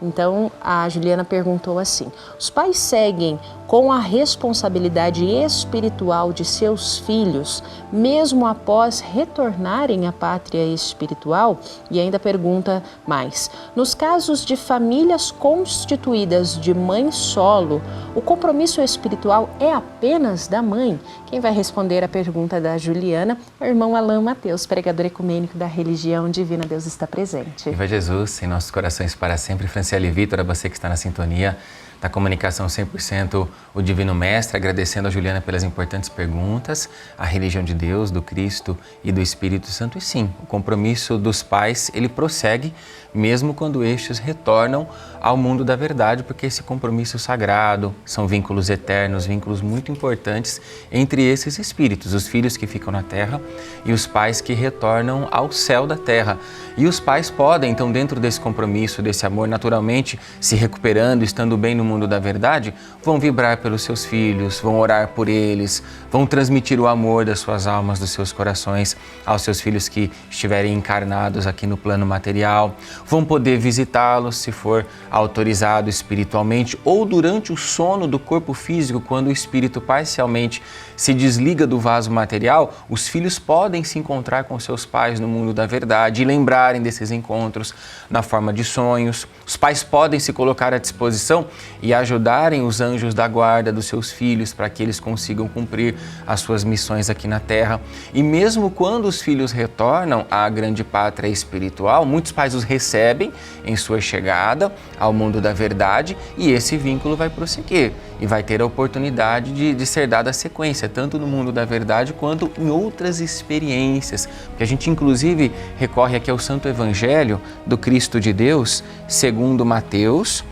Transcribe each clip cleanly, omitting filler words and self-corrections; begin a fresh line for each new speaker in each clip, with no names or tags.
Então, a Juliana perguntou assim: os pais seguem com a responsabilidade espiritual de seus filhos, mesmo após retornarem à pátria espiritual? E ainda pergunta mais: nos casos de famílias constituídas de mãe solo, o compromisso espiritual é apenas da mãe? Quem vai responder a pergunta da Juliana é o irmão Alain Mateus, pregador ecumênico da religião Divina Deus Está Presente.
Viva Jesus em nossos corações para sempre. Franciele Vitor, a você que está na sintonia da comunicação 100% o Divino Mestre, agradecendo a Juliana pelas importantes perguntas, a religião de Deus, do Cristo e do Espírito Santo. E sim, o compromisso dos pais, ele prossegue mesmo quando estes retornam ao mundo da verdade, porque esse compromisso sagrado são vínculos eternos, vínculos muito importantes entre esses espíritos, os filhos que ficam na terra e os pais que retornam ao céu da terra. E os pais podem, então, dentro desse compromisso, desse amor, naturalmente se recuperando, estando bem no mundo da verdade, vão vibrar pelos seus filhos, vão orar por eles, vão transmitir o amor das suas almas, dos seus corações aos seus filhos que estiverem encarnados aqui no plano material, vão poder visitá-los se for autorizado espiritualmente ou durante o sono do corpo físico, quando o espírito parcialmente se desliga do vaso material, os filhos podem se encontrar com seus pais no mundo da verdade e lembrarem desses encontros na forma de sonhos. Os pais podem se colocar à disposição e ajudarem os anjos da guarda dos seus filhos para que eles consigam cumprir as suas missões aqui na Terra. E mesmo quando os filhos retornam à grande pátria espiritual, muitos pais os recebem em sua chegada ao mundo da verdade e esse vínculo vai prosseguir e vai ter a oportunidade de ser dada sequência, tanto no mundo da verdade quanto em outras experiências. Porque a gente inclusive recorre aqui ao Santo Evangelho do Cristo de Deus, segundo Mateus,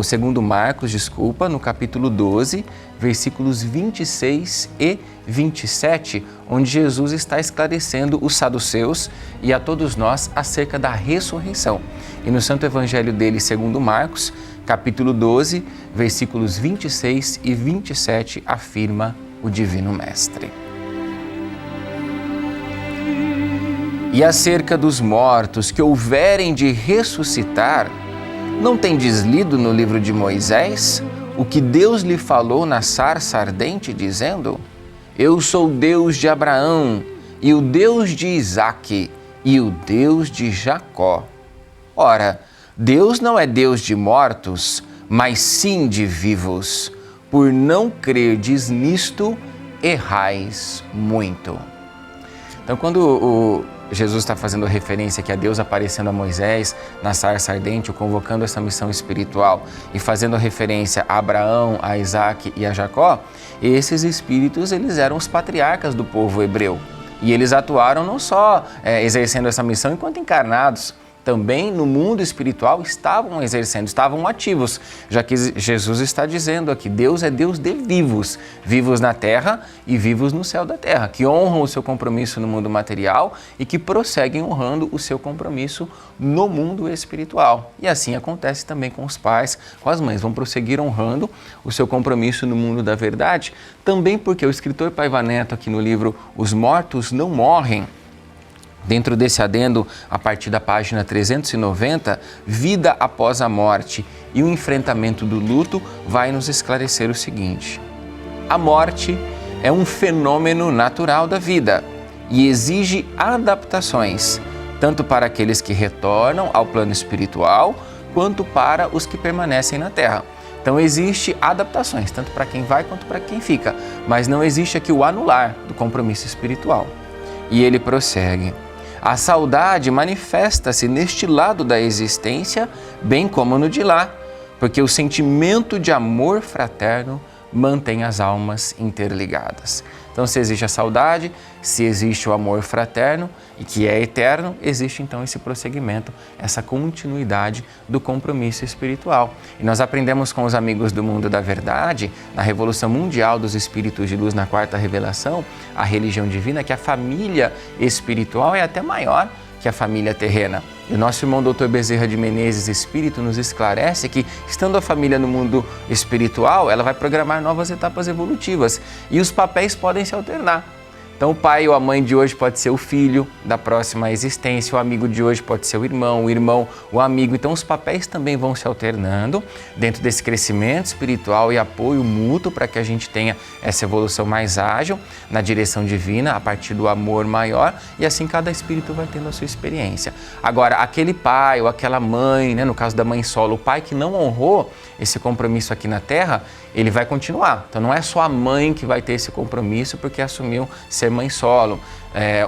segundo Marcos, no capítulo 12, versículos 26 e 27, onde Jesus está esclarecendo os saduceus e a todos nós acerca da ressurreição. E no Santo Evangelho dele, segundo Marcos, capítulo 12, versículos 26 e 27, afirma o Divino Mestre: e acerca dos mortos que houverem de ressuscitar, não tendes lido no livro de Moisés o que Deus lhe falou na sarça ardente, dizendo: eu sou o Deus de Abraão, e o Deus de Isaque, e o Deus de Jacó. Ora, Deus não é Deus de mortos, mas sim de vivos. Por não crerdes nisto, errais muito. Então, quando Jesus está fazendo referência aqui a Deus aparecendo a Moisés na sarça ardente, convocando essa missão espiritual e fazendo referência a Abraão, a Isaque e a Jacó, esses espíritos eles eram os patriarcas do povo hebreu e eles atuaram não só exercendo essa missão enquanto encarnados, também no mundo espiritual estavam exercendo, estavam ativos, já que Jesus está dizendo aqui, Deus é Deus de vivos, vivos na terra e vivos no céu da terra, que honram o seu compromisso no mundo material e que prosseguem honrando o seu compromisso no mundo espiritual. E assim acontece também com os pais, com as mães, vão prosseguir honrando o seu compromisso no mundo da verdade, também porque o escritor Paiva Neto aqui no livro Os Mortos Não Morrem, dentro desse adendo, a partir da página 390, Vida após a morte e o enfrentamento do luto, vai nos esclarecer o seguinte: a morte é um fenômeno natural da vida e exige adaptações, tanto para aqueles que retornam ao plano espiritual, quanto para os que permanecem na Terra. Então existe adaptações, tanto para quem vai quanto para quem fica, mas não existe aqui o anular do compromisso espiritual. E ele prossegue: a saudade manifesta-se neste lado da existência, bem como no de lá, porque o sentimento de amor fraterno mantém as almas interligadas. Então, se existe a saudade, se existe o amor fraterno, e que é eterno, existe então esse prosseguimento, essa continuidade do compromisso espiritual. E nós aprendemos com os amigos do mundo da verdade, na Revolução Mundial dos Espíritos de Luz, na Quarta Revelação, a religião divina, que a família espiritual é até maior que a família terrena. E o nosso irmão Dr. Bezerra de Menezes, espírito, nos esclarece que, estando a família no mundo espiritual, ela vai programar novas etapas evolutivas e os papéis podem se alternar. Então o pai ou a mãe de hoje pode ser o filho da próxima existência, o amigo de hoje pode ser o irmão, o amigo. Então os papéis também vão se alternando dentro desse crescimento espiritual e apoio mútuo para que a gente tenha essa evolução mais ágil na direção divina, a partir do amor maior, e assim cada espírito vai tendo a sua experiência. Agora, aquele pai ou aquela mãe, no caso da mãe solo, o pai que não honrou esse compromisso aqui na Terra, ele vai continuar. Então não é só a mãe que vai ter esse compromisso porque assumiu ser mãe solo.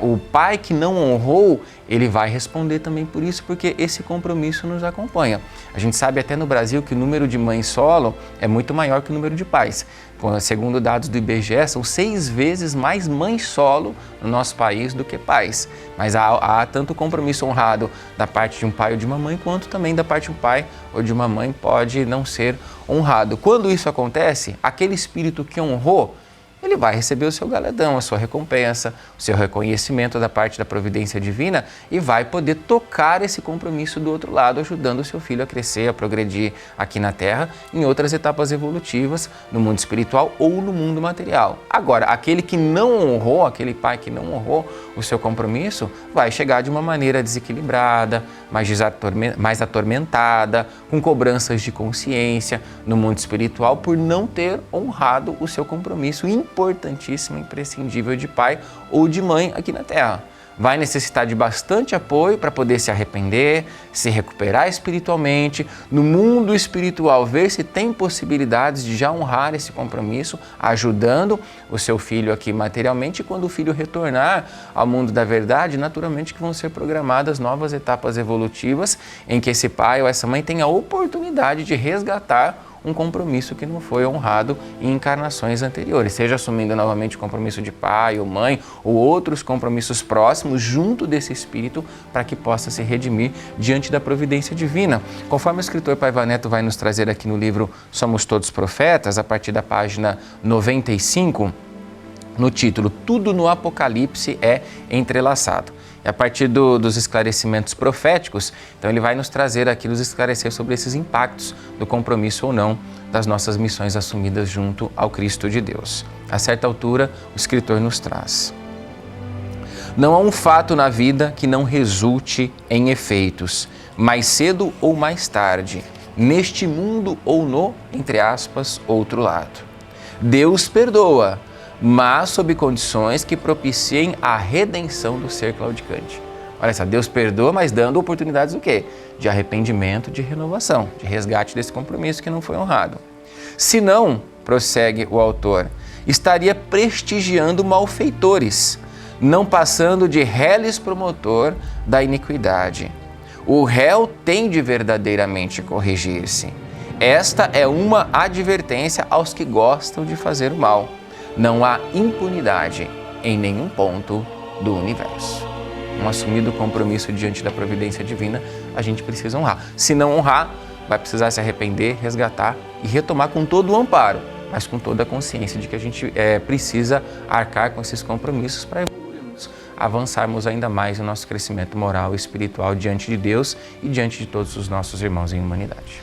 O pai que não honrou, ele vai responder também por isso, porque esse compromisso nos acompanha. A gente sabe até no Brasil que o número de mães solo é muito maior que o número de pais. Segundo dados do IBGE, são 6 vezes mais mães solo no nosso país do que pais. Mas há tanto compromisso honrado da parte de um pai ou de uma mãe, quanto também da parte de um pai ou de uma mãe pode não ser honrado. Quando isso acontece, aquele espírito que honrou, ele vai receber o seu galardão, a sua recompensa, o seu reconhecimento da parte da providência divina e vai poder tocar esse compromisso do outro lado, ajudando o seu filho a crescer, a progredir aqui na Terra, em outras etapas evolutivas, no mundo espiritual ou no mundo material. Agora, aquele que não honrou, aquele pai que não honrou o seu compromisso, vai chegar de uma maneira desequilibrada, mais atormentada, com cobranças de consciência no mundo espiritual por não ter honrado o seu compromisso importantíssimo, imprescindível de pai ou de mãe aqui na Terra. Vai necessitar de bastante apoio para poder se arrepender, se recuperar espiritualmente, no mundo espiritual ver se tem possibilidades de já honrar esse compromisso, ajudando o seu filho aqui materialmente, e quando o filho retornar ao mundo da verdade, naturalmente que vão ser programadas novas etapas evolutivas em que esse pai ou essa mãe tenha a oportunidade de resgatar um compromisso que não foi honrado em encarnações anteriores, seja assumindo novamente o compromisso de pai ou mãe ou outros compromissos próximos junto desse espírito para que possa se redimir diante da providência divina. Conforme o escritor Paiva Neto vai nos trazer aqui no livro Somos Todos Profetas, a partir da página 95, no título Tudo no Apocalipse é entrelaçado. E a partir dos esclarecimentos proféticos, então ele vai nos trazer aqui, nos esclarecer sobre esses impactos do compromisso ou não das nossas missões assumidas junto ao Cristo de Deus. A certa altura, o escritor nos traz: não há um fato na vida que não resulte em efeitos, mais cedo ou mais tarde, neste mundo ou no, entre aspas, outro lado. Deus perdoa, mas sob condições que propiciem a redenção do ser claudicante. Olha só, Deus perdoa, mas dando oportunidades do quê? De arrependimento, de renovação, de resgate desse compromisso que não foi honrado. Se não, prossegue o autor, estaria prestigiando malfeitores, não passando de reles promotor da iniquidade. O réu tem de verdadeiramente corrigir-se. Esta é uma advertência aos que gostam de fazer o mal. Não há impunidade em nenhum ponto do universo. Um assumido compromisso diante da providência divina, a gente precisa honrar. Se não honrar, vai precisar se arrepender, resgatar e retomar com todo o amparo, mas com toda a consciência de que a gente precisa arcar com esses compromissos para evoluirmos, avançarmos ainda mais no nosso crescimento moral e espiritual diante de Deus e diante de todos os nossos irmãos em humanidade.